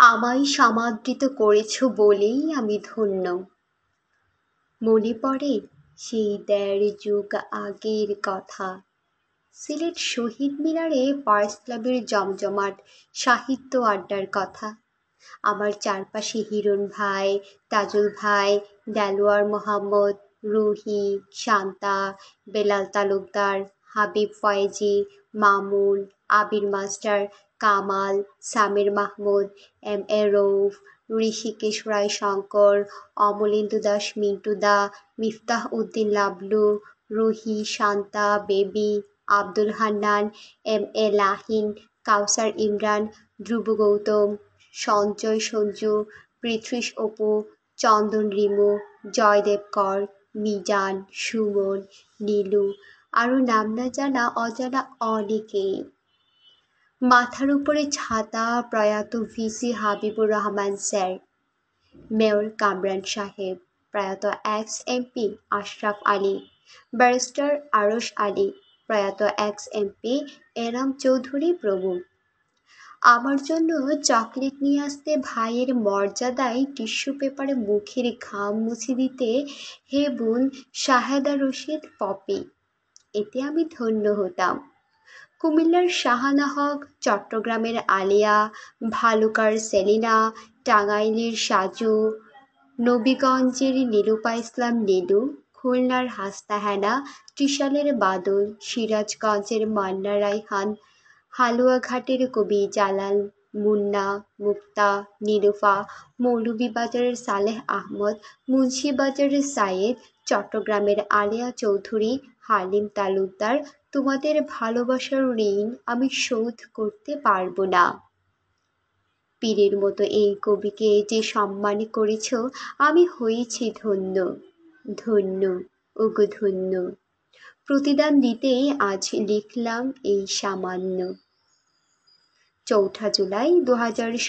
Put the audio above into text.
আমায় সমাদৃত করেছ বলেই আমি ধন্য। মনে পড়ে সেই ১.৫ যুগ আগের কথা। সিলেট শহীদ মিনারে বয়েজ ক্লাবের জমজমাট সাহিত্য আড্ডার কথা। আমার চারপাশে হিরণ ভাই, তাজুল ভাই, দেলোয়ার মোহাম্মদ, রুহি, শান্তা, বেলাল তালুকদার, হাবিব ফয়েজি, মামুন, আবির মাস্টার, কামাল, সামির মাহমুদ, এম.এ. রউফ, ঋষিকেশ রায় শঙ্কর, অমলেন্দু দাস মিন্টু দা, মিফতাহ উদ্দিন লাবলু, রুহি, শান্তা, বেবি, আব্দুল হান্নান, এম.এ. লাহিন, কাউসার ইমরান, ধ্রুব গৌতম, সঞ্জয় সঞ্জু, পৃথ্বীশ অপু, চন্দন রিমু, জয়দেব কর, মিজান, সুমন, নীলু, আরও নাম না জানা অজানা অনেকেই। মাথার উপরে ছাতা প্রয়াত VC Habibur Rahman sir, mayor Kamran সাহেব, প্রয়াত ex MP Ashraf Ali, barrister Arash Ali, প্রয়াত এক্স এমপি এনাম চৌধুরী প্রমুখ। আমার জন্য চকলেট নিয়ে আসতে ভাইয়ের মর্যাদায় টিস্যু পেপারে মুখের ঘাম মুছে দিতে হে বোন শাহেদা রশিদ পপি, এতে আমি ধন্য হতাম। কুমিল্লার শাহানা হক, চট্টগ্রামের আলিয়া, ভালুকার সেলিনা, টাঙ্গাইলের সাজু, নবীগঞ্জের নীলুপা ইসলাম নীলু, খুলনার হাস্তা হেনা, ত্রিশালের বাদল, সিরাজগঞ্জের মান্না রায়হান, হালুয়াঘাটের কবি জালাল, মুন্না, মুক্তা, নীলুফা, মৌলভীবাজারের সালেহ আহমদ, মুন্সিবাজারের সাইয়েদ, চট্টগ্রামের আলিয়া চৌধুরী, হালিম তালুকদার, তোমাদের ভালোবাসার ঋণ আমি শোধ করতে পারবো না। পীরের মতো এই কবিকে যে সম্মান করেছ, আমি হয়েছি ধন্য, ধন্য, ওগো ধন্য। প্রতিদান দিতেই আজ লিখলাম এই সামান্য। ৪ জুলাই ২০১৭।